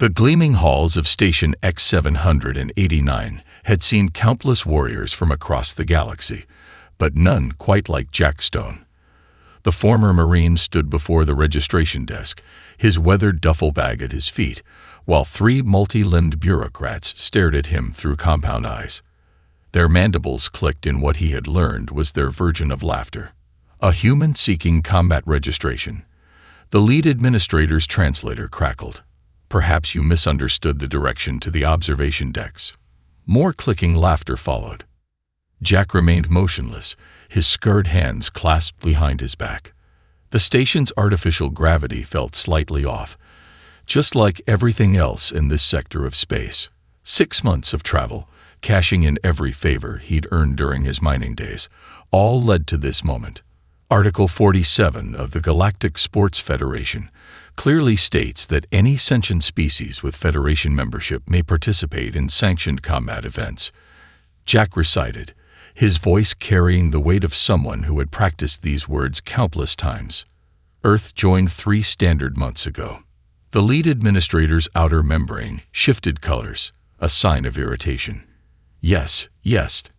The gleaming halls of Station X-789 had seen countless warriors from across the galaxy, but none quite like Jack Stone. The former Marine stood before the registration desk, his weathered duffel bag at his feet, while three multi-limbed bureaucrats stared at him through compound eyes. Their mandibles clicked in what he had learned was their version of laughter. A human seeking combat registration. The lead administrator's translator crackled. Perhaps you misunderstood the direction to the observation decks. More clicking laughter followed. Jack remained motionless, his scarred hands clasped behind his back. The station's artificial gravity felt slightly off, just like everything else in this sector of space. 6 months of travel, cashing in every favor he'd earned during his mining days, all led to this moment. Article 47 of the Galactic Sports Federation clearly states that any sentient species with Federation membership may participate in sanctioned combat events. Jack recited, his voice carrying the weight of someone who had practiced these words countless times. Earth joined 3 standard months ago. The lead administrator's outer membrane shifted colors, a sign of irritation. Yes,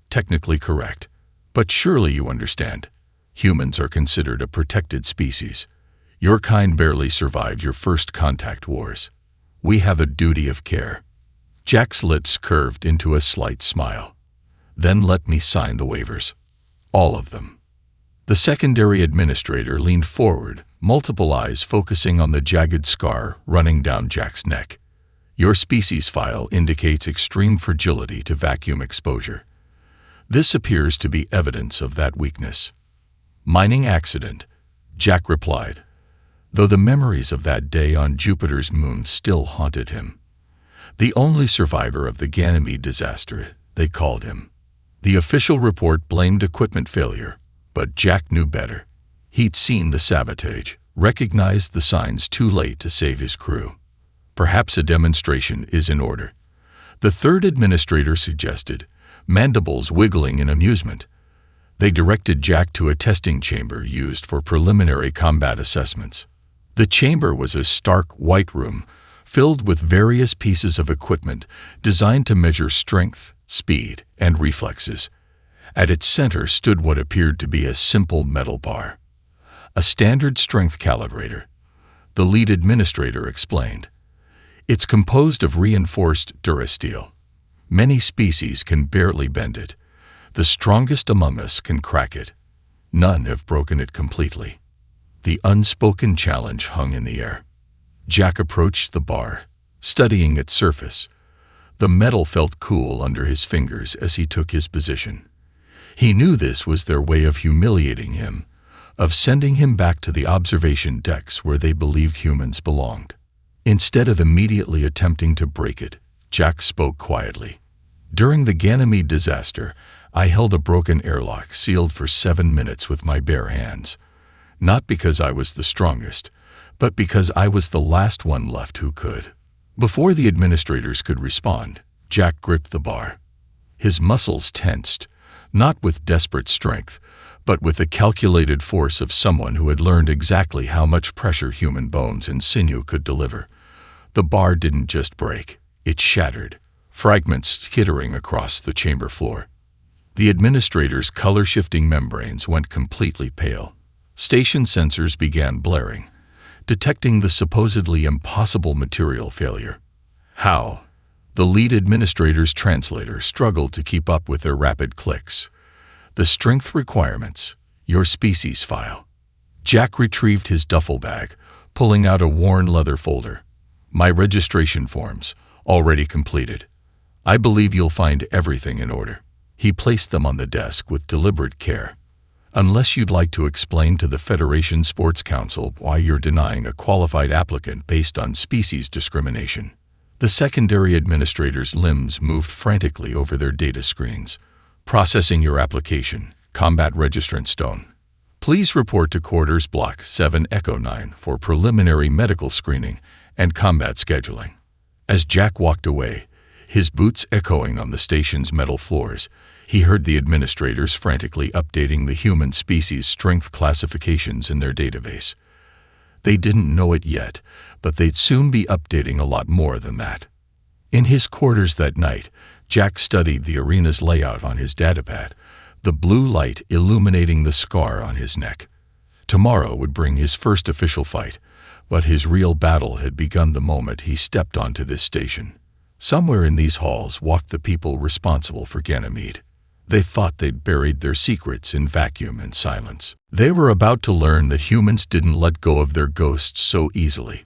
technically correct. But surely you understand. Humans are considered a protected species. Your kind barely survived your first contact wars. We have a duty of care. Jack's lips curved into a slight smile. Then let me sign the waivers. All of them. The secondary administrator leaned forward, multiple eyes focusing on the jagged scar running down Jack's neck. Your species file indicates extreme fragility to vacuum exposure. This appears to be evidence of that weakness. Mining accident, Jack replied, though the memories of that day on Jupiter's moon still haunted him. The only survivor of the Ganymede disaster, they called him. The official report blamed equipment failure, but Jack knew better. He'd seen the sabotage, recognized the signs too late to save his crew. Perhaps a demonstration is in order. The third administrator suggested, mandibles wiggling in amusement. They directed Jack to a testing chamber used for preliminary combat assessments. The chamber was a stark white room, filled with various pieces of equipment designed to measure strength, speed, and reflexes. At its center stood what appeared to be a simple metal bar. A standard strength calibrator. The lead administrator explained. It's composed of reinforced durasteel. Many species can barely bend it. The strongest among us can crack it. None have broken it completely. The unspoken challenge hung in the air. Jack approached the bar, studying its surface. The metal felt cool under his fingers as he took his position. He knew this was their way of humiliating him, of sending him back to the observation decks where they believed humans belonged. Instead of immediately attempting to break it, Jack spoke quietly. During the Ganymede disaster, I held a broken airlock sealed for 7 minutes with my bare hands. Not because I was the strongest, but because I was the last one left who could. Before the administrators could respond, Jack gripped the bar. His muscles tensed, not with desperate strength, but with the calculated force of someone who had learned exactly how much pressure human bones and sinew could deliver. The bar didn't just break, it shattered, fragments skittering across the chamber floor. The administrator's color-shifting membranes went completely pale. Station sensors began blaring, detecting the supposedly impossible material failure. How? The lead administrator's translator struggled to keep up with their rapid clicks. The strength requirements, your species file. Jack retrieved his duffel bag, pulling out a worn leather folder. My registration forms, already completed. I believe you'll find everything in order. He placed them on the desk with deliberate care. Unless you'd like to explain to the Federation Sports Council why you're denying a qualified applicant based on species discrimination. The secondary administrator's limbs moved frantically over their data screens. Processing your application, Combat Registrant Stone. Please report to Quarters Block 7 Echo 9 for preliminary medical screening and combat scheduling. As Jack walked away, his boots echoing on the station's metal floors, he heard the administrators frantically updating the human species strength classifications in their database. They didn't know it yet, but they'd soon be updating a lot more than that. In his quarters that night, Jack studied the arena's layout on his datapad, the blue light illuminating the scar on his neck. Tomorrow would bring his first official fight, but his real battle had begun the moment he stepped onto this station. Somewhere in these halls walked the people responsible for Ganymede. They thought they'd buried their secrets in vacuum and silence. They were about to learn that humans didn't let go of their ghosts so easily.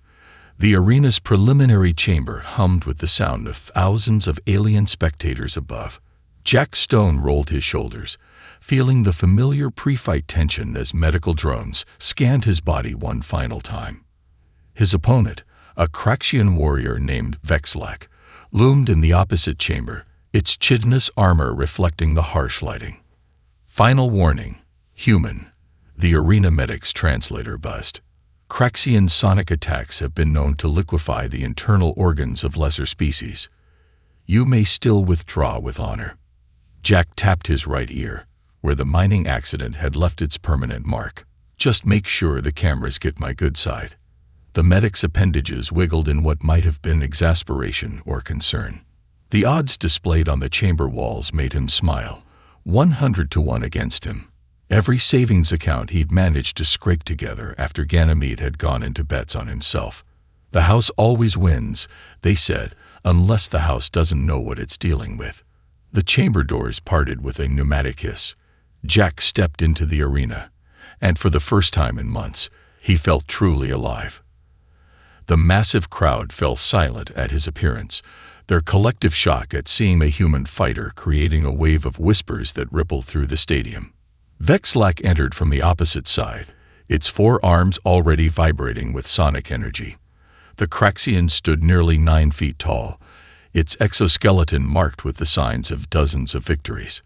The arena's preliminary chamber hummed with the sound of thousands of alien spectators above. Jack Stone rolled his shoulders, feeling the familiar pre-fight tension as medical drones scanned his body one final time. His opponent, a Craxian warrior named Vexlac, loomed in the opposite chamber, its chitinous armor reflecting the harsh lighting. Final warning, human. The arena medic's translator buzzed. Craxian sonic attacks have been known to liquefy the internal organs of lesser species. You may still withdraw with honor. Jack tapped his right ear, where the mining accident had left its permanent mark. Just make sure the cameras get my good side. The medic's appendages wiggled in what might have been exasperation or concern. The odds displayed on the chamber walls made him smile, 100 to 1 against him. Every savings account he'd managed to scrape together after Ganymede had gone into bets on himself. The house always wins, they said, unless the house doesn't know what it's dealing with. The chamber doors parted with a pneumatic hiss. Jack stepped into the arena, and for the first time in months, he felt truly alive. The massive crowd fell silent at his appearance, their collective shock at seeing a human fighter creating a wave of whispers that rippled through the stadium. Vexlac entered from the opposite side, its four arms already vibrating with sonic energy. The Craxian stood nearly 9 feet tall, its exoskeleton marked with the signs of dozens of victories.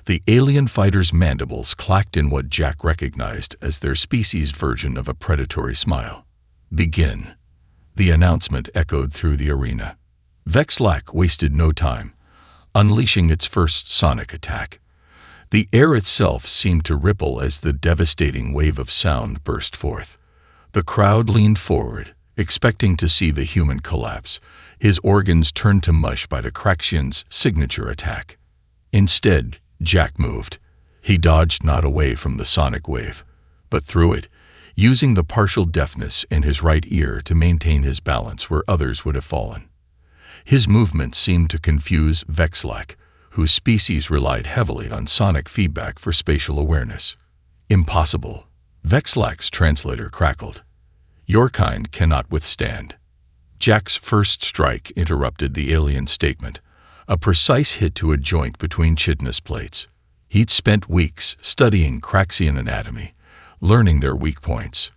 The alien fighter's mandibles clacked in what Jack recognized as their species' version of a predatory smile. Begin. The announcement echoed through the arena. Vexlac wasted no time, unleashing its first sonic attack. The air itself seemed to ripple as the devastating wave of sound burst forth. The crowd leaned forward, expecting to see the human collapse, his organs turned to mush by the Craxian's signature attack. Instead, Jack moved. He dodged not away from the sonic wave, but through it, using the partial deafness in his right ear to maintain his balance where others would have fallen. His movement seemed to confuse Vexlac, whose species relied heavily on sonic feedback for spatial awareness. Impossible. Vexlac's translator crackled. Your kind cannot withstand. Jack's first strike interrupted the alien statement, a precise hit to a joint between chitinous plates. He'd spent weeks studying Craxian anatomy, learning their weak points.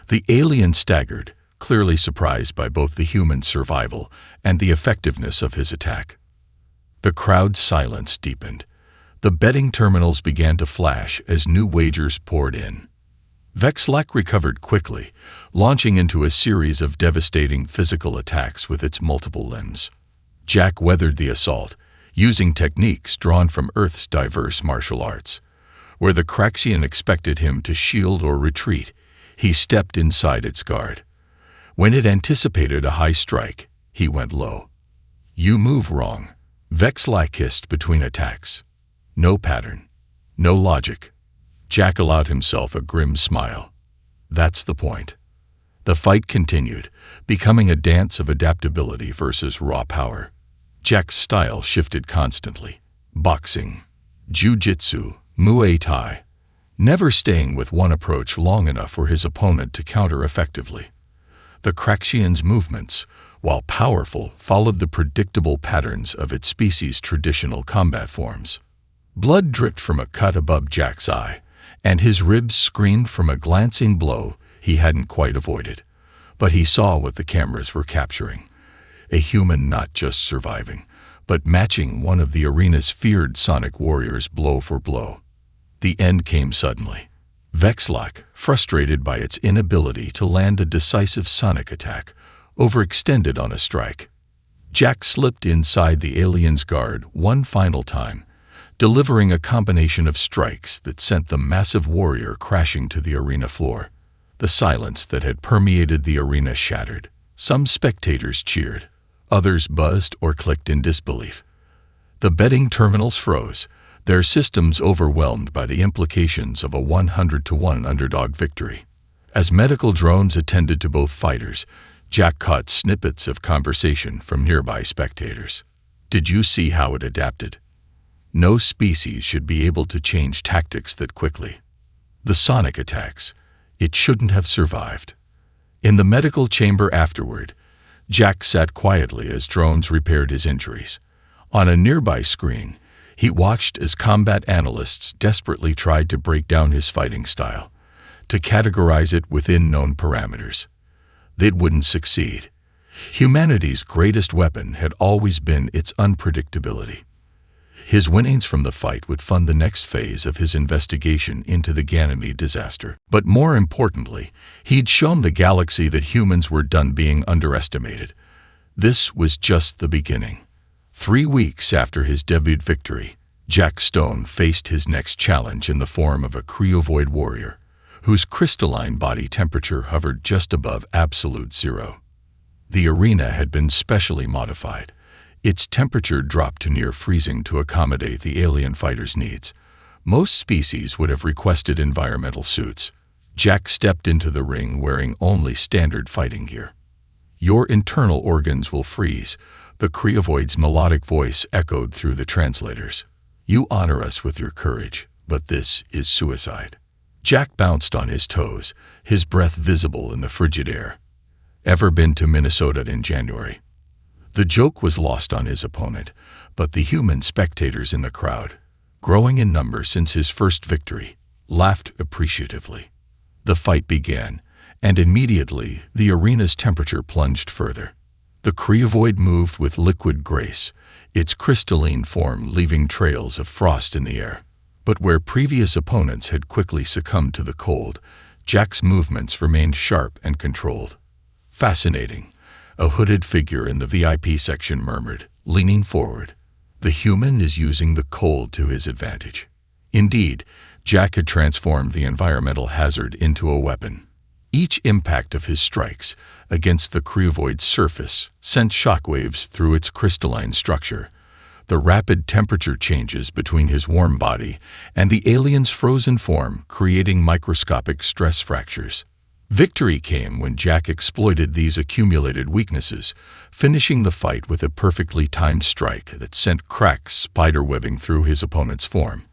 The alien staggered, clearly surprised by both the human's survival and the effectiveness of his attack. The crowd's silence deepened. The betting terminals began to flash as new wagers poured in. Vexlac recovered quickly, launching into a series of devastating physical attacks with its multiple limbs. Jack weathered the assault, using techniques drawn from Earth's diverse martial arts. Where the Craxian expected him to shield or retreat, he stepped inside its guard. When it anticipated a high strike, he went low. You move wrong, Vexlac hissed between attacks. No pattern, no logic. Jack allowed himself a grim smile. That's the point. The fight continued, becoming a dance of adaptability versus raw power. Jack's style shifted constantly. Boxing, jiu-jitsu, Muay Thai, never staying with one approach long enough for his opponent to counter effectively. The Craxian's movements, while powerful, followed the predictable patterns of its species' traditional combat forms. Blood dripped from a cut above Jack's eye, and his ribs screamed from a glancing blow he hadn't quite avoided. But he saw what the cameras were capturing. A human not just surviving, but matching one of the arena's feared sonic warriors blow for blow. The end came suddenly. Vexlac, frustrated by its inability to land a decisive sonic attack, overextended on a strike. Jack slipped inside the alien's guard one final time, delivering a combination of strikes that sent the massive warrior crashing to the arena floor. The silence that had permeated the arena shattered. Some spectators cheered. Others buzzed or clicked in disbelief. The betting terminals froze, their systems overwhelmed by the implications of a 100-to-1 underdog victory. As medical drones attended to both fighters, Jack caught snippets of conversation from nearby spectators. Did you see how it adapted? No species should be able to change tactics that quickly. The sonic attacks. It shouldn't have survived. In the medical chamber afterward, Jack sat quietly as drones repaired his injuries. On a nearby screen, he watched as combat analysts desperately tried to break down his fighting style, to categorize it within known parameters. They wouldn't succeed. Humanity's greatest weapon had always been its unpredictability. His winnings from the fight would fund the next phase of his investigation into the Ganymede disaster. But more importantly, he'd shown the galaxy that humans were done being underestimated. This was just the beginning. 3 weeks after his debut victory, Jack Stone faced his next challenge in the form of a cryovoid warrior, whose crystalline body temperature hovered just above absolute zero. The arena had been specially modified. Its temperature dropped to near freezing to accommodate the alien fighter's needs. Most species would have requested environmental suits. Jack stepped into the ring wearing only standard fighting gear. "Your internal organs will freeze," the cryovoid's melodic voice echoed through the translators. "You honor us with your courage, but this is suicide." Jack bounced on his toes, his breath visible in the frigid air. Ever been to Minnesota in January? The joke was lost on his opponent, but the human spectators in the crowd, growing in number since his first victory, laughed appreciatively. The fight began, and immediately the arena's temperature plunged further. The cryovoid moved with liquid grace, its crystalline form leaving trails of frost in the air. But where previous opponents had quickly succumbed to the cold, Jack's movements remained sharp and controlled. "Fascinating," a hooded figure in the VIP section murmured, leaning forward. "The human is using the cold to his advantage." Indeed, Jack had transformed the environmental hazard into a weapon. Each impact of his strikes against the cryovoid's surface sent shockwaves through its crystalline structure. The rapid temperature changes between his warm body and the alien's frozen form, creating microscopic stress fractures. Victory came when Jack exploited these accumulated weaknesses, finishing the fight with a perfectly timed strike that sent cracks spiderwebbing through his opponent's form.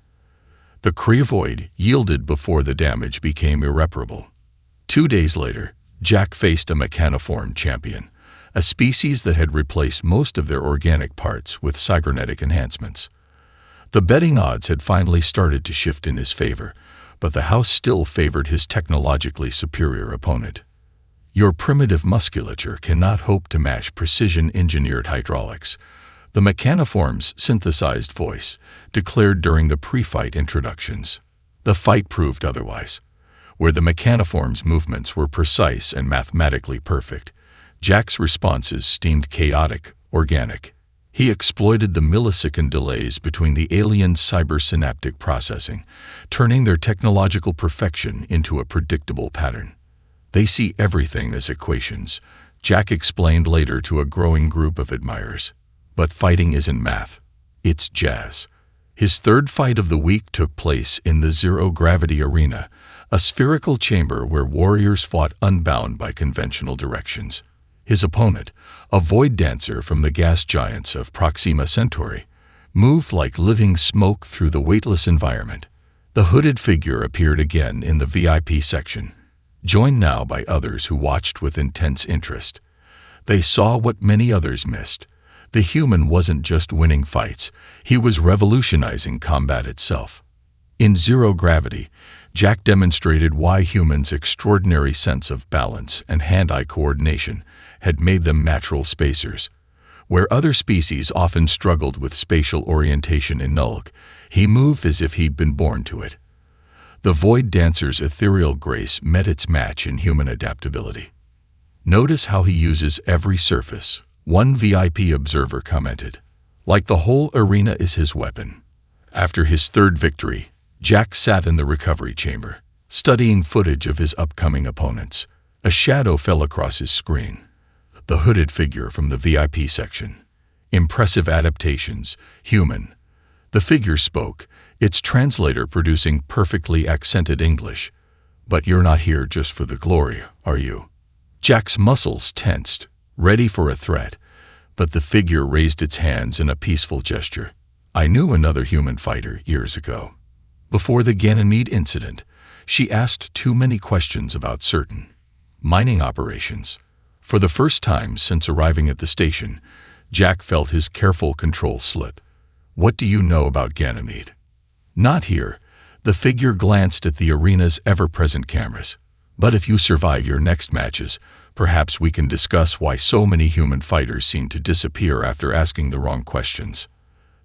The cryovoid yielded before the damage became irreparable. 2 days later, Jack faced a mechanoform champion, a species that had replaced most of their organic parts with cybernetic enhancements. The betting odds had finally started to shift in his favor, but the house still favored his technologically superior opponent. "Your primitive musculature cannot hope to match precision-engineered hydraulics," the mechanoform's synthesized voice declared during the pre-fight introductions. The fight proved otherwise. Where the mechanoform's movements were precise and mathematically perfect, Jack's responses seemed chaotic, organic. He exploited the millisecond delays between the alien's cybersynaptic processing, turning their technological perfection into a predictable pattern. "They see everything as equations," Jack explained later to a growing group of admirers. "But fighting isn't math. It's jazz." His third fight of the week took place in the zero-gravity arena, a spherical chamber where warriors fought unbound by conventional directions. His opponent, a void dancer from the gas giants of Proxima Centauri, moved like living smoke through the weightless environment. The hooded figure appeared again in the VIP section, joined now by others who watched with intense interest. They saw what many others missed. The human wasn't just winning fights, he was revolutionizing combat itself. In zero gravity, Jack demonstrated why humans' extraordinary sense of balance and hand-eye coordination had made them natural spacers. Where other species often struggled with spatial orientation in Nulk, he moved as if he'd been born to it. The void dancer's ethereal grace met its match in human adaptability. "Notice how he uses every surface," one VIP observer commented. "Like the whole arena is his weapon." After his third victory, Jack sat in the recovery chamber, studying footage of his upcoming opponents. A shadow fell across his screen. The hooded figure from the VIP section. Impressive adaptations. Human. The figure spoke, its translator producing perfectly accented English. But you're not here just for the glory, are you? Jack's muscles tensed, ready for a threat, but the figure raised its hands in a peaceful gesture. I knew another human fighter years ago. Before the Ganymede incident, she asked too many questions about certain mining operations. For the first time since arriving at the station, Jack felt his careful control slip. What do you know about Ganymede? Not here. The figure glanced at the arena's ever-present cameras. But if you survive your next matches, perhaps we can discuss why so many human fighters seem to disappear after asking the wrong questions.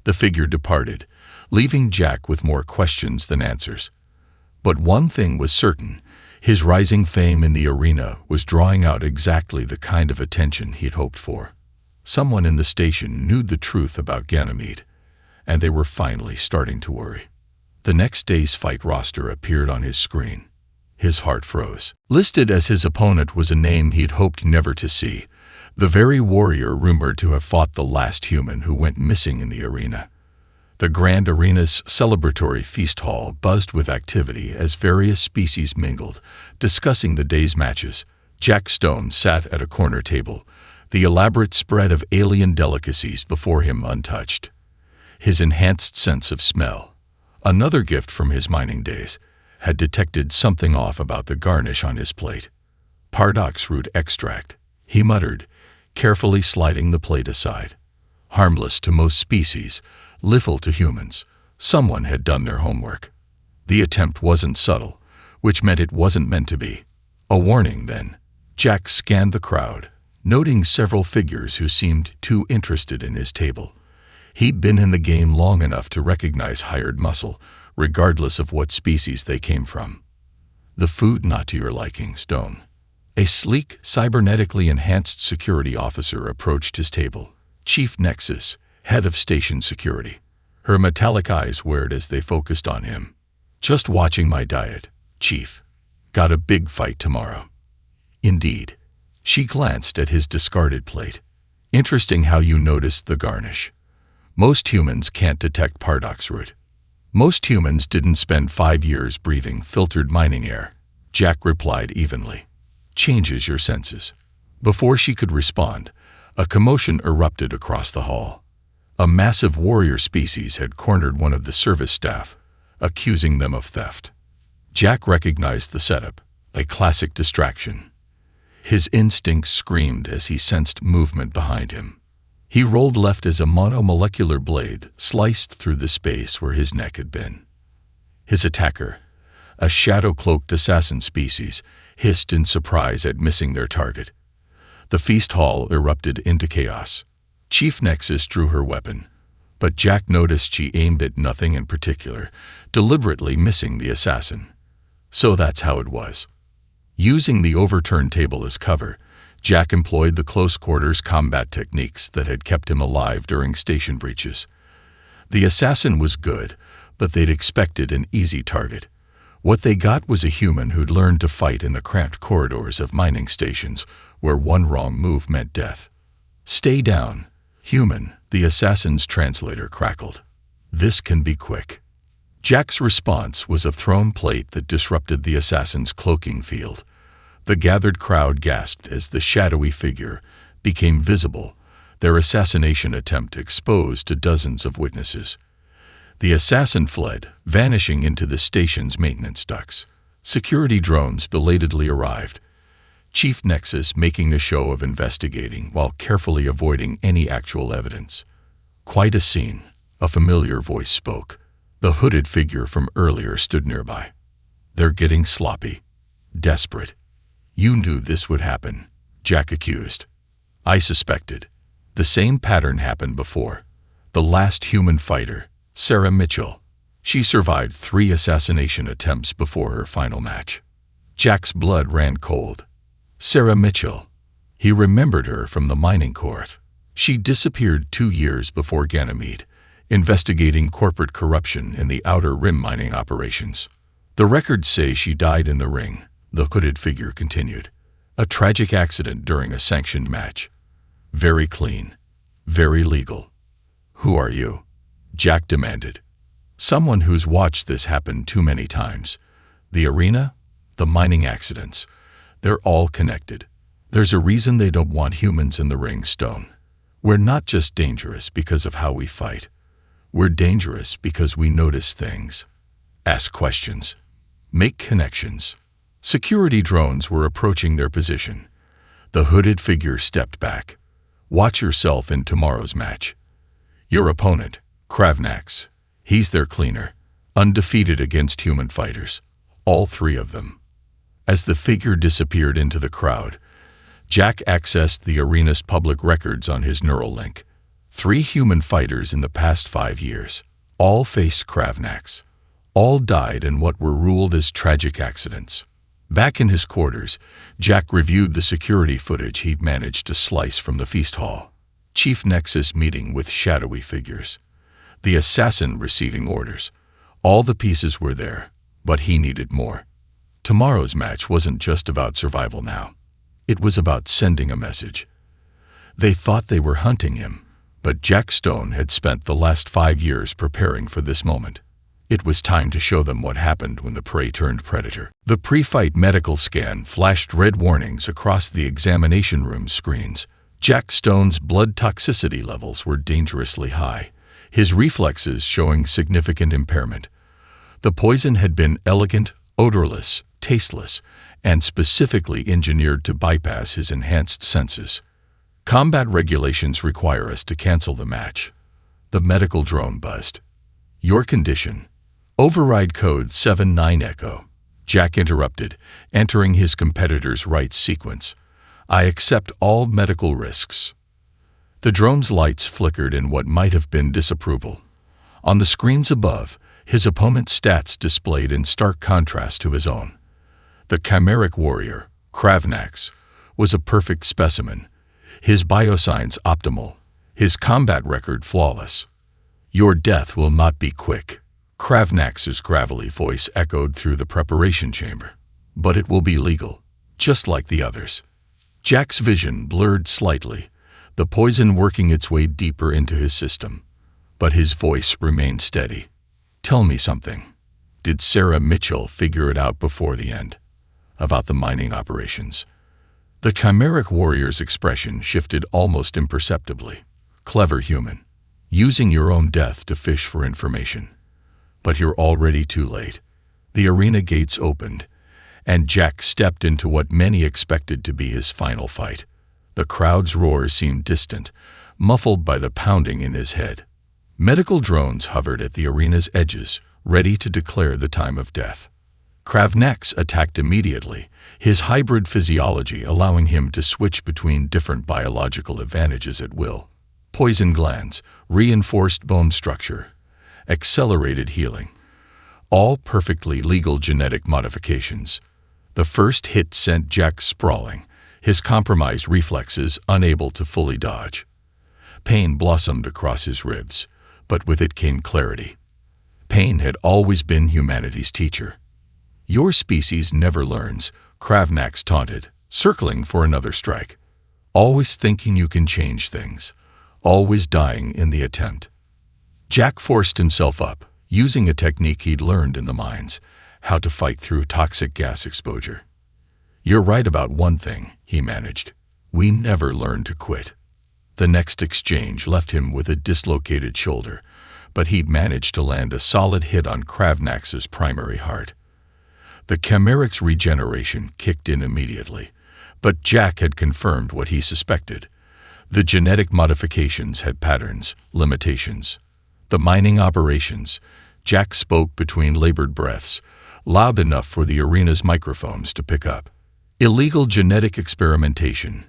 The figure departed, leaving Jack with more questions than answers. But one thing was certain. His rising fame in the arena was drawing out exactly the kind of attention he'd hoped for. Someone in the station knew the truth about Ganymede, and they were finally starting to worry. The next day's fight roster appeared on his screen. His heart froze. Listed as his opponent was a name he'd hoped never to see, the very warrior rumored to have fought the last human who went missing in the arena. The grand arena's celebratory feast hall buzzed with activity as various species mingled, discussing the day's matches. Jack Stone sat at a corner table, the elaborate spread of alien delicacies before him untouched. His enhanced sense of smell, another gift from his mining days, had detected something off about the garnish on his plate. Pardox root extract, he muttered, carefully sliding the plate aside. Harmless to most species, lethal to humans. Someone had done their homework. The attempt wasn't subtle, which meant it wasn't meant to be. A warning, then. Jack scanned the crowd, noting several figures who seemed too interested in his table. He'd been in the game long enough to recognize hired muscle, regardless of what species they came from. The food not to your liking, Stone. A sleek, cybernetically enhanced security officer approached his table. Chief Nexus, head of station security. Her metallic eyes wared as they focused on him. Just watching my diet, Chief. Got a big fight tomorrow. Indeed. She glanced at his discarded plate. Interesting how you noticed the garnish. Most humans can't detect Pardox root. Most humans didn't spend 5 years breathing filtered mining air, Jack replied evenly. Changes your senses. Before she could respond, a commotion erupted across the hall. A massive warrior species had cornered one of the service staff, accusing them of theft. Jack recognized the setup, a classic distraction. His instincts screamed as he sensed movement behind him. He rolled left as a monomolecular blade sliced through the space where his neck had been. His attacker, a shadow-cloaked assassin species, hissed in surprise at missing their target. The feast hall erupted into chaos. Chief Nexus drew her weapon, but Jack noticed she aimed at nothing in particular, deliberately missing the assassin. So that's how it was. Using the overturned table as cover, Jack employed the close-quarters combat techniques that had kept him alive during station breaches. The assassin was good, but they'd expected an easy target. What they got was a human who'd learned to fight in the cramped corridors of mining stations, where one wrong move meant death. Stay down, human, the assassin's translator crackled. This can be quick. Jack's response was a thrown plate that disrupted the assassin's cloaking field. The gathered crowd gasped as the shadowy figure became visible, their assassination attempt exposed to dozens of witnesses. The assassin fled, vanishing into the station's maintenance ducts. Security drones belatedly arrived, Chief Nexus making a show of investigating while carefully avoiding any actual evidence. Quite a scene, a familiar voice spoke. The hooded figure from earlier stood nearby. They're getting sloppy. Desperate. You knew this would happen, Jack accused. I suspected. The same pattern happened before. The last human fighter, Sarah Mitchell. She survived 3 assassination attempts before her final match. Jack's blood ran cold. Sarah Mitchell. He remembered her from the mining court. She disappeared 2 years before Ganymede, investigating corporate corruption in the Outer Rim mining operations. The records say she died in the ring, the hooded figure continued. A tragic accident during a sanctioned match. Very clean. Very legal. Who are you? Jack demanded. Someone who's watched this happen too many times. The arena, the mining accidents, they're all connected. There's a reason they don't want humans in the ring, Stone. We're not just dangerous because of how we fight. We're dangerous because we notice things, ask questions, make connections. Security drones were approaching their position. The hooded figure stepped back. Watch yourself in tomorrow's match. Your opponent, Kravnax, he's their cleaner, undefeated against human fighters, all three of them. As the figure disappeared into the crowd, Jack accessed the arena's public records on his neural link. 3 human fighters in the past 5 years. All faced Kravnax. All died in what were ruled as tragic accidents. Back in his quarters, Jack reviewed the security footage he'd managed to slice from the feast hall. Chief Nexus meeting with shadowy figures. The assassin receiving orders. All the pieces were there, but he needed more. Tomorrow's match wasn't just about survival now. It was about sending a message. They thought they were hunting him, but Jack Stone had spent the last 5 years preparing for this moment. It was time to show them what happened when the prey turned predator. The pre-fight medical scan flashed red warnings across the examination room screens. Jack Stone's blood toxicity levels were dangerously high, his reflexes showing significant impairment. The poison had been elegant, odorless, tasteless, and specifically engineered to bypass his enhanced senses. Combat regulations require us to cancel the match. The medical drone buzzed. Your condition. Override code 79 Echo. Jack interrupted, entering his competitor's rights sequence. I accept all medical risks. The drone's lights flickered in what might have been disapproval. On the screens above, his opponent's stats displayed in stark contrast to his own. The chimeric warrior, Kravnax, was a perfect specimen, his biosigns optimal, his combat record flawless. Your death will not be quick. Kravnax's gravelly voice echoed through the preparation chamber. But it will be legal, just like the others. Jack's vision blurred slightly, the poison working its way deeper into his system. But his voice remained steady. Tell me something. Did Sarah Mitchell figure it out before the end? About the mining operations. The chimeric warrior's expression shifted almost imperceptibly. Clever human. Using your own death to fish for information. But you're already too late. The arena gates opened, and Jack stepped into what many expected to be his final fight. The crowd's roar seemed distant, muffled by the pounding in his head. Medical drones hovered at the arena's edges, ready to declare the time of death. Kravnax attacked immediately, his hybrid physiology allowing him to switch between different biological advantages at will. Poison glands, reinforced bone structure, accelerated healing. All perfectly legal genetic modifications. The first hit sent Jack sprawling, his compromised reflexes unable to fully dodge. Pain blossomed across his ribs, but with it came clarity. Pain had always been humanity's teacher. Your species never learns, Kravnax taunted, circling for another strike. Always thinking you can change things. Always dying in the attempt. Jack forced himself up, using a technique he'd learned in the mines, how to fight through toxic gas exposure. You're right about one thing, he managed. We never learn to quit. The next exchange left him with a dislocated shoulder, but he'd managed to land a solid hit on Kravnax's primary heart. The chimeric's regeneration kicked in immediately, but Jack had confirmed what he suspected. The genetic modifications had patterns, limitations. The mining operations, Jack spoke between labored breaths, loud enough for the arena's microphones to pick up. Illegal genetic experimentation,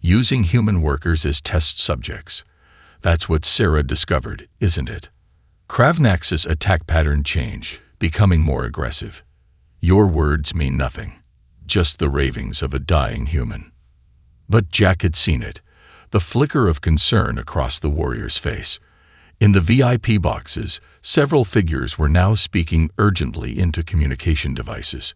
using human workers as test subjects. That's what Sarah discovered, isn't it? Kravnax's attack pattern changed, becoming more aggressive. Your words mean nothing, just the ravings of a dying human. But Jack had seen it, the flicker of concern across the warrior's face. In the VIP boxes, several figures were now speaking urgently into communication devices.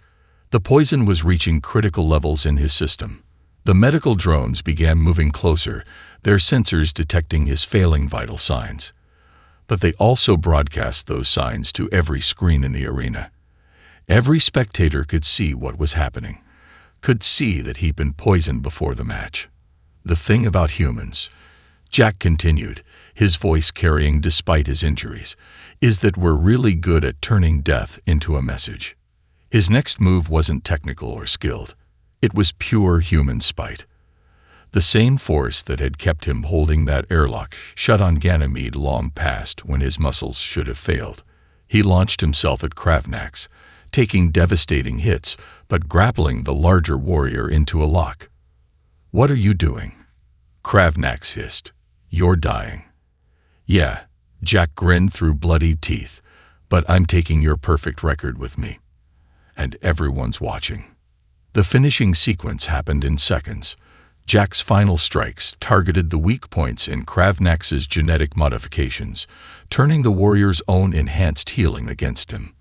The poison was reaching critical levels in his system. The medical drones began moving closer, their sensors detecting his failing vital signs. But they also broadcast those signs to every screen in the arena. Every spectator could see what was happening, could see that he'd been poisoned before the match. The thing about humans, Jack continued, his voice carrying despite his injuries, is that we're really good at turning death into a message. His next move wasn't technical or skilled. It was pure human spite. The same force that had kept him holding that airlock shut on Ganymede long past when his muscles should have failed. He launched himself at Kravnax, taking devastating hits, but grappling the larger warrior into a lock. "What are you doing?" Kravnax hissed. "You're dying." "Yeah," Jack grinned through bloodied teeth, "but I'm taking your perfect record with me. And everyone's watching." The finishing sequence happened in seconds. Jack's final strikes targeted the weak points in Kravnax's genetic modifications, turning the warrior's own enhanced healing against him.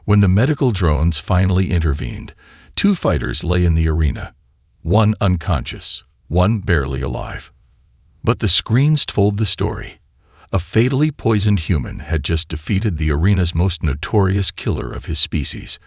When the medical drones finally intervened, 2 fighters lay in the arena, one unconscious, one barely alive. But the screens told the story. A fatally poisoned human had just defeated the arena's most notorious killer of his species,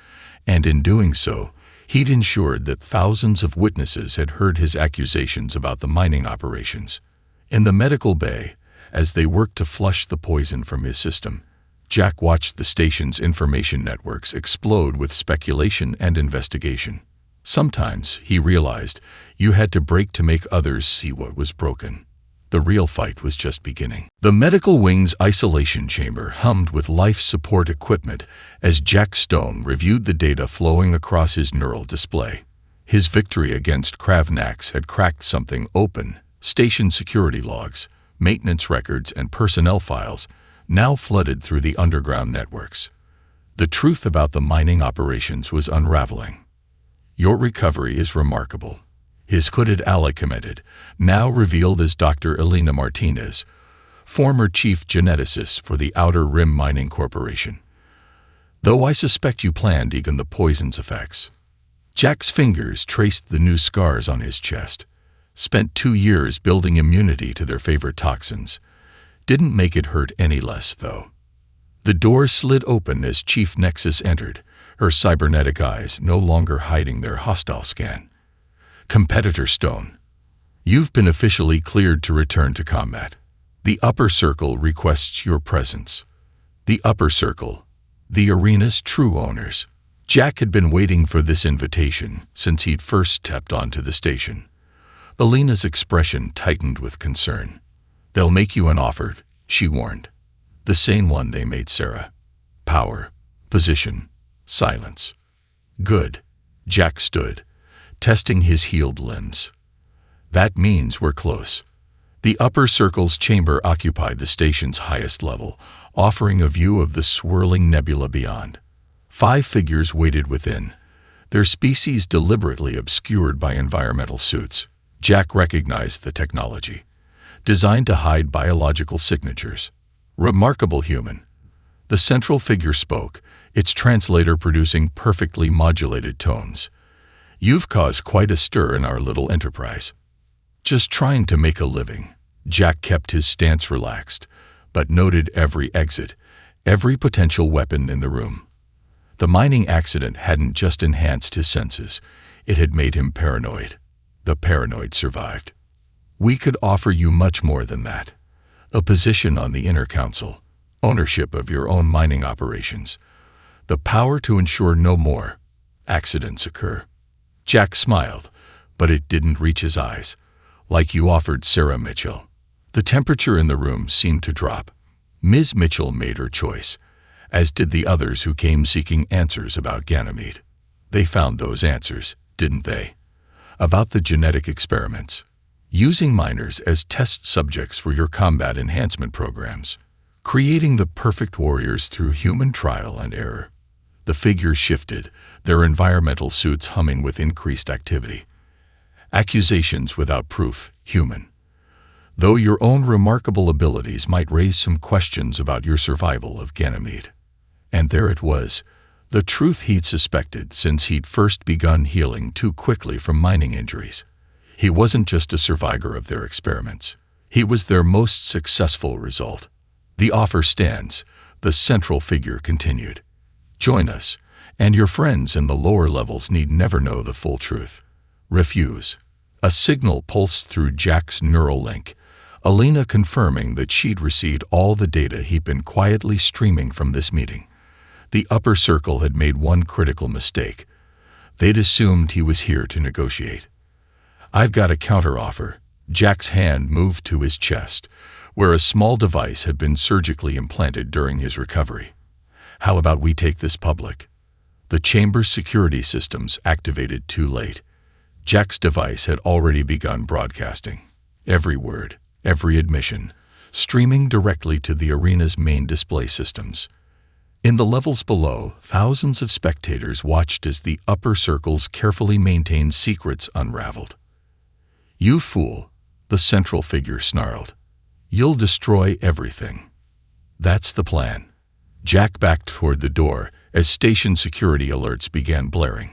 and in doing so, he'd ensured that thousands of witnesses had heard his accusations about the mining operations. In the medical bay, as they worked to flush the poison from his system, Jack watched the station's information networks explode with speculation and investigation. Sometimes, he realized, you had to break to make others see what was broken. The real fight was just beginning. The medical wing's isolation chamber hummed with life support equipment as Jack Stone reviewed the data flowing across his neural display. His victory against Kravnax had cracked something open. Station security logs, maintenance records, and personnel files now flooded through the underground networks. The truth about the mining operations was unraveling. "Your recovery is remarkable," his hooded ally commented, now revealed as Dr. Elena Martinez, former chief geneticist for the Outer Rim Mining Corporation. "Though I suspect you planned even the poison's effects." Jack's fingers traced the new scars on his chest. Spent 2 years building immunity to their favorite toxins. Didn't make it hurt any less, though. The door slid open as Chief Nexus entered, her cybernetic eyes no longer hiding their hostile scan. "Competitor Stone, you've been officially cleared to return to combat. The Upper Circle requests your presence." The Upper Circle, the arena's true owners. Jack had been waiting for this invitation since he'd first stepped onto the station. Elena's expression tightened with concern. "They'll make you an offer," she warned. "The same one they made Sarah. Power, position, silence." "Good." Jack stood, testing his healed limbs. "That means we're close." The Upper Circle's chamber occupied the station's highest level, offering a view of the swirling nebula beyond. 5 figures waited within, their species deliberately obscured by environmental suits. Jack recognized the technology, designed to hide biological signatures. "Remarkable human." The central figure spoke, its translator producing perfectly modulated tones. "You've caused quite a stir in our little enterprise." "Just trying to make a living." Jack kept his stance relaxed, but noted every exit, every potential weapon in the room. The mining accident hadn't just enhanced his senses, it had made him paranoid. The paranoid survived. "We could offer you much more than that. A position on the Inner Council, ownership of your own mining operations, the power to ensure no more accidents occur." Jack smiled, but it didn't reach his eyes. "Like you offered Sarah Mitchell." The temperature in the room seemed to drop. Ms. Mitchell made her choice, as did the others who came seeking answers about Ganymede. They found those answers, didn't they? About the genetic experiments. Using miners as test subjects for your combat enhancement programs. Creating the perfect warriors through human trial and error. The figures shifted, their environmental suits humming with increased activity. Accusations without proof, human. though your own remarkable abilities might raise some questions about your survival of Ganymede. And there it was, the truth he'd suspected since he'd first begun healing too quickly from mining injuries. He wasn't just a survivor of their experiments. He was their most successful result. The offer stands, the central figure continued. Join us, and your friends in the lower levels need never know the full truth. Refuse. A signal pulsed through Jack's neural link, Alina confirming that she'd received all the data he'd been quietly streaming from this meeting. The upper circle had made one critical mistake. They'd assumed he was here to negotiate. I've got a counteroffer. Jack's hand moved to his chest, where a small device had been surgically implanted during his recovery. How about we take this public? The chamber's security systems activated too late. Jack's device had already begun broadcasting. Every word, every admission, streaming directly to the arena's main display systems. In the levels below, thousands of spectators watched as the upper circle's carefully maintained secrets unraveled. You fool, the central figure snarled. You'll destroy everything. That's the plan. Jack backed toward the door as station security alerts began blaring.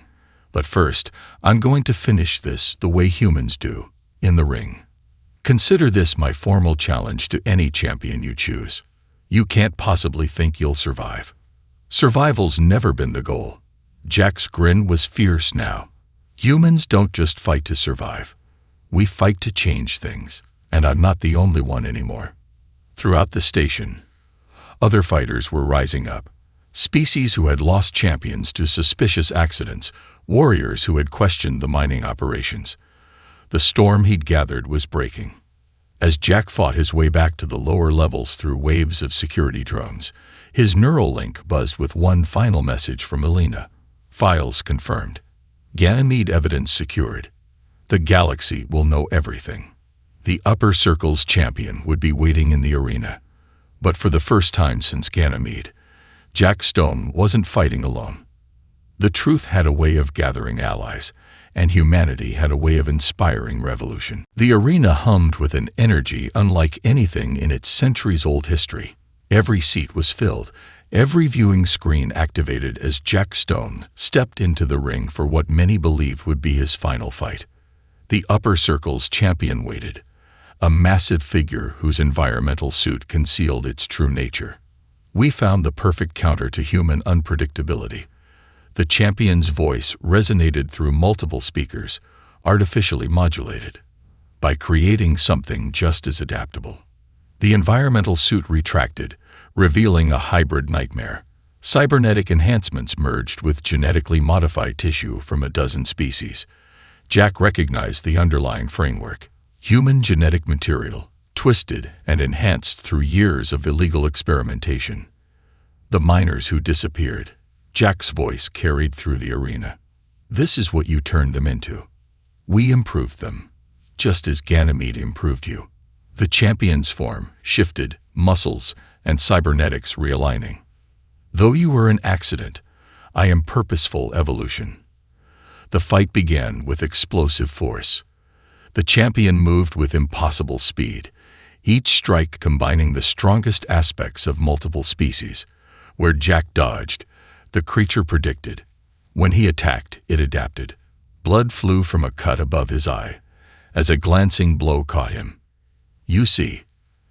But first, I'm going to finish this the way humans do, in the ring. Consider this my formal challenge to any champion you choose. You can't possibly think you'll survive. Survival's never been the goal. Jack's grin was fierce now. Humans don't just fight to survive. We fight to change things, and I'm not the only one anymore. Throughout the station, other fighters were rising up. Species who had lost champions to suspicious accidents, warriors who had questioned the mining operations. The storm he'd gathered was breaking. As Jack fought his way back to the lower levels through waves of security drones, his neural link buzzed with one final message from Alina. Files confirmed. Ganymede evidence secured. The galaxy will know everything. The upper circle's champion would be waiting in the arena. But for the first time since Ganymede, Jack Stone wasn't fighting alone. The truth had a way of gathering allies, and humanity had a way of inspiring revolution. The arena hummed with an energy unlike anything in its centuries-old history. Every seat was filled, every viewing screen activated as Jack Stone stepped into the ring for what many believed would be his final fight. The upper circle's champion waited, a massive figure whose environmental suit concealed its true nature. We found the perfect counter to human unpredictability. The champion's voice resonated through multiple speakers, artificially modulated, by creating something just as adaptable. The environmental suit retracted, revealing a hybrid nightmare. Cybernetic enhancements merged with genetically modified tissue from a dozen species. Jack recognized the underlying framework. Human genetic material, twisted and enhanced through years of illegal experimentation. The miners who disappeared. Jack's voice carried through the arena. This is what you turned them into. We improved them, just as Ganymede improved you. The champion's form shifted, muscles and cybernetics realigning. Though you were an accident, I am purposeful evolution. The fight began with explosive force. The champion moved with impossible speed, each strike combining the strongest aspects of multiple species. Where Jack dodged, the creature predicted. When he attacked, it adapted. Blood flew from a cut above his eye, as a glancing blow caught him. You see,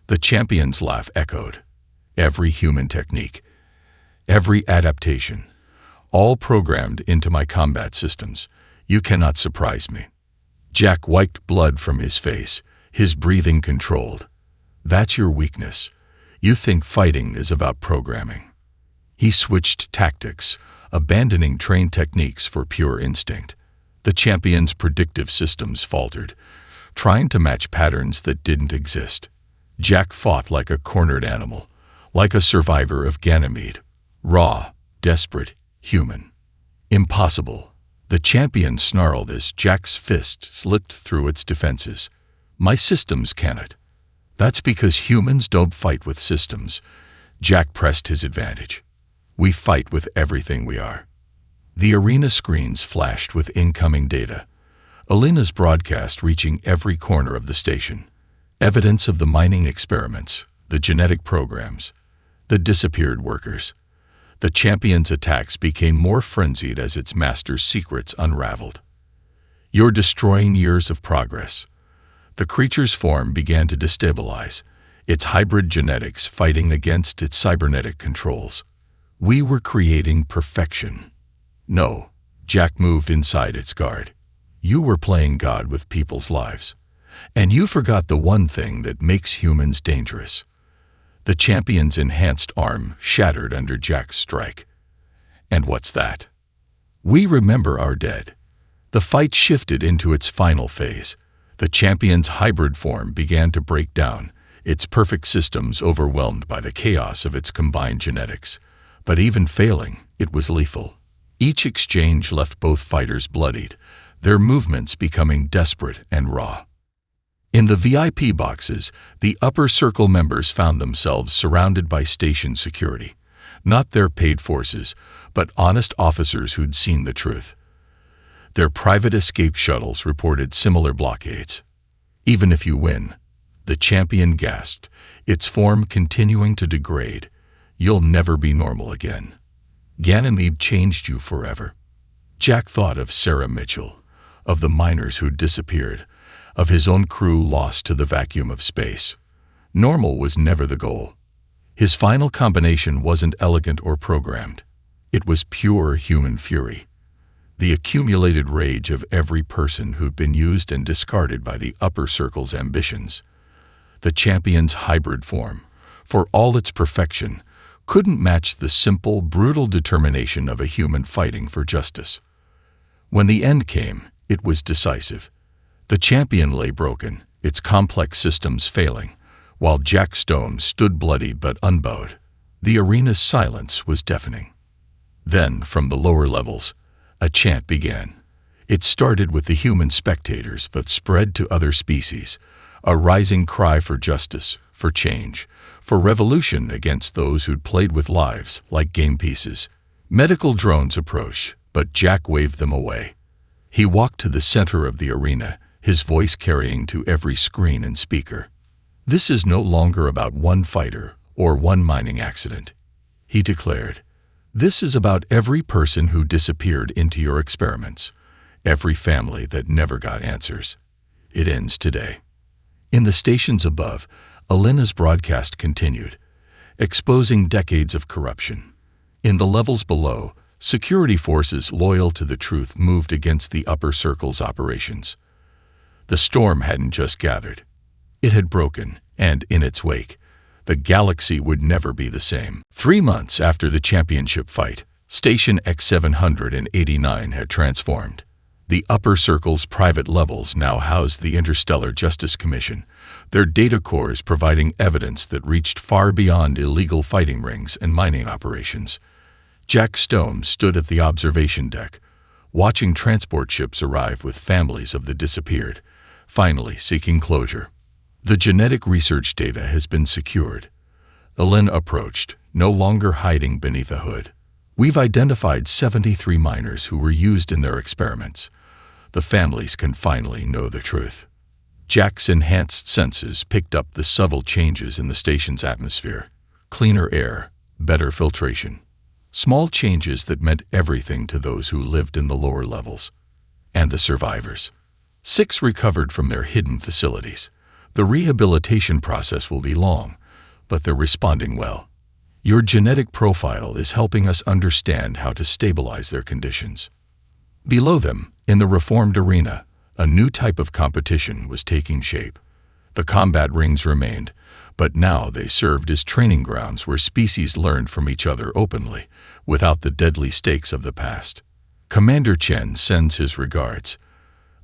the champion's laugh echoed. Every human technique, every adaptation, all programmed into my combat systems. You cannot surprise me. Jack wiped blood from his face, his breathing controlled. That's your weakness. You think fighting is about programming. He switched tactics, abandoning trained techniques for pure instinct. The champion's predictive systems faltered, trying to match patterns that didn't exist. Jack fought like a cornered animal, like a survivor of Ganymede. Raw, desperate, human. Impossible. The champion snarled as Jack's fist slipped through its defenses. My systems cannot. That's because humans don't fight with systems. Jack pressed his advantage. We fight with everything we are. The arena screens flashed with incoming data. Alina's broadcast reaching every corner of the station. Evidence of the mining experiments, the genetic programs, the disappeared workers. The champion's attacks became more frenzied as its master's secrets unraveled. "You're destroying years of progress." The creature's form began to destabilize, its hybrid genetics fighting against its cybernetic controls. "We were creating perfection." "No," Jack moved inside its guard. "You were playing God with people's lives. And you forgot the one thing that makes humans dangerous." The champion's enhanced arm shattered under Jack's strike. "And what's that?" "We remember our dead." The fight shifted into its final phase. The champion's hybrid form began to break down, its perfect systems overwhelmed by the chaos of its combined genetics. But even failing, it was lethal. Each exchange left both fighters bloodied, their movements becoming desperate and raw. In the VIP boxes, the upper circle members found themselves surrounded by station security. Not their paid forces, but honest officers who'd seen the truth. Their private escape shuttles reported similar blockades. "Even if you win," the champion gasped, its form continuing to degrade, "you'll never be normal again. Ganymede changed you forever." Jack thought of Sarah Mitchell, of the miners who'd disappeared, of his own crew lost to the vacuum of space. Normal was never the goal. His final combination wasn't elegant or programmed. It was pure human fury. The accumulated rage of every person who'd been used and discarded by the upper circle's ambitions. The champion's hybrid form, for all its perfection, couldn't match the simple, brutal determination of a human fighting for justice. When the end came, it was decisive. The champion lay broken, its complex systems failing, while Jack Stone stood bloody but unbowed. The arena's silence was deafening. Then, from the lower levels, a chant began. It started with the human spectators but spread to other species, a rising cry for justice, for change, for revolution against those who'd played with lives like game pieces. Medical drones approached, but Jack waved them away. He walked to the center of the arena, his voice carrying to every screen and speaker. "This is no longer about one fighter or one mining accident," he declared. "This is about every person who disappeared into your experiments, every family that never got answers. It ends today." In the stations above, Alina's broadcast continued, exposing decades of corruption. In the levels below, security forces loyal to the truth moved against the upper circle's operations. The storm hadn't just gathered. It had broken, and in its wake, the galaxy would never be the same. 3 months after the championship fight, Station X789 had transformed. The upper circle's private levels now housed the Interstellar Justice Commission, their data cores providing evidence that reached far beyond illegal fighting rings and mining operations. Jack Stone stood at the observation deck, watching transport ships arrive with families of the disappeared, finally seeking closure. The genetic research data has been secured. Alina approached, no longer hiding beneath a hood. "We've identified 73 miners who were used in their experiments. The families can finally know the truth." Jack's enhanced senses picked up the subtle changes in the station's atmosphere. Cleaner air, better filtration. Small changes that meant everything to those who lived in the lower levels. And the survivors. 6 recovered from their hidden facilities. The rehabilitation process will be long, but they're responding well. Your genetic profile is helping us understand how to stabilize their conditions. Below them, in the reformed arena, a new type of competition was taking shape. The combat rings remained, but now they served as training grounds where species learned from each other openly, without the deadly stakes of the past. "Commander Chen sends his regards,"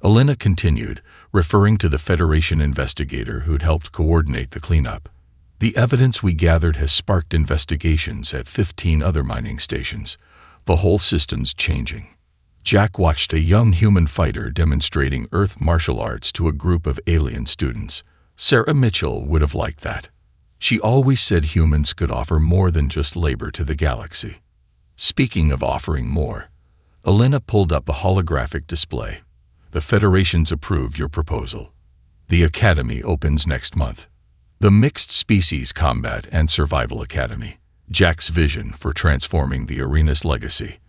Alina continued, referring to the Federation investigator who'd helped coordinate the cleanup. "The evidence we gathered has sparked investigations at 15 other mining stations. The whole system's changing." Jack watched a young human fighter demonstrating Earth martial arts to a group of alien students. Sarah Mitchell would have liked that. She always said humans could offer more than just labor to the galaxy. Speaking of offering more, Alina pulled up a holographic display. "The Federation's approved your proposal. The Academy opens next month. The Mixed Species Combat and Survival Academy. Jack's vision for transforming the arena's legacy.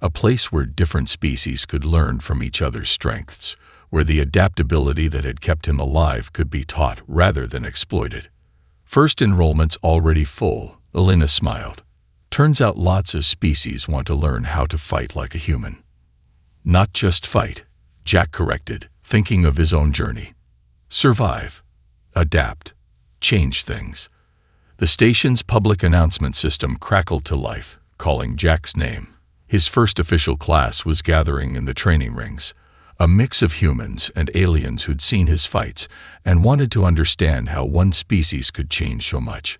A place where different species could learn from each other's strengths, where the adaptability that had kept him alive could be taught rather than exploited. First enrollment's already full, Elena smiled. Turns out lots of species want to learn how to fight like a human. Not just fight, Jack corrected, thinking of his own journey. Survive, adapt, change things. The station's public announcement system crackled to life, calling Jack's name. His first official class was gathering in the training rings, a mix of humans and aliens who'd seen his fights and wanted to understand how one species could change so much.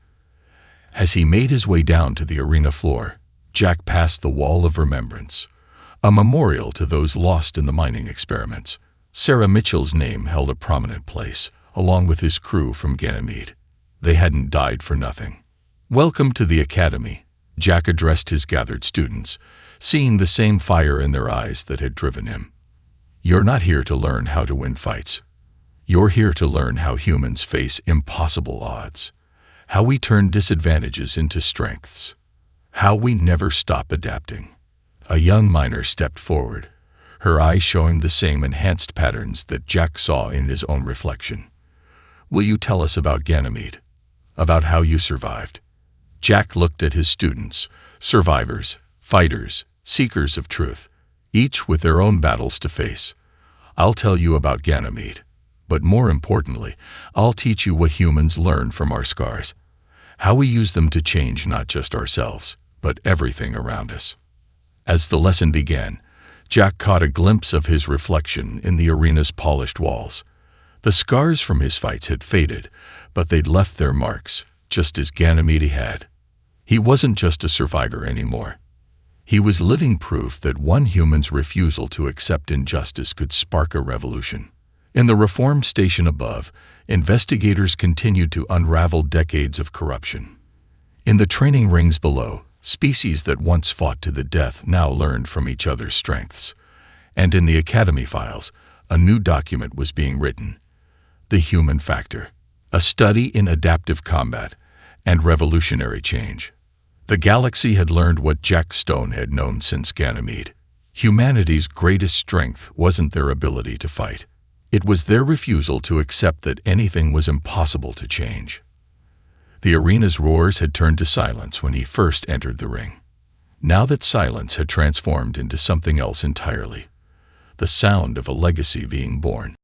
As he made his way down to the arena floor, Jack passed the Wall of Remembrance, a memorial to those lost in the mining experiments. Sarah Mitchell's name held a prominent place, along with his crew from Ganymede. They hadn't died for nothing. Welcome to the Academy, Jack addressed his gathered students, seeing the same fire in their eyes that had driven him. You're not here to learn how to win fights. You're here to learn how humans face impossible odds, how we turn disadvantages into strengths, how we never stop adapting. A young miner stepped forward, her eyes showing the same enhanced patterns that Jack saw in his own reflection. Will you tell us about Ganymede? About how you survived? Jack looked at his students, survivors, fighters, seekers of truth, each with their own battles to face. I'll tell you about Ganymede, but more importantly, I'll teach you what humans learn from our scars, how we use them to change not just ourselves, but everything around us. As the lesson began, Jack caught a glimpse of his reflection in the arena's polished walls. The scars from his fights had faded, but they'd left their marks, just as Ganymede had. He wasn't just a survivor anymore. He was living proof that one human's refusal to accept injustice could spark a revolution. In the reform station above, investigators continued to unravel decades of corruption. In the training rings below, species that once fought to the death now learned from each other's strengths. And in the Academy files, a new document was being written. The Human Factor, a study in adaptive combat and revolutionary change. The galaxy had learned what Jack Stone had known since Ganymede. Humanity's greatest strength wasn't their ability to fight. It was their refusal to accept that anything was impossible to change. The arena's roars had turned to silence when he first entered the ring. Now that silence had transformed into something else entirely, the sound of a legacy being born.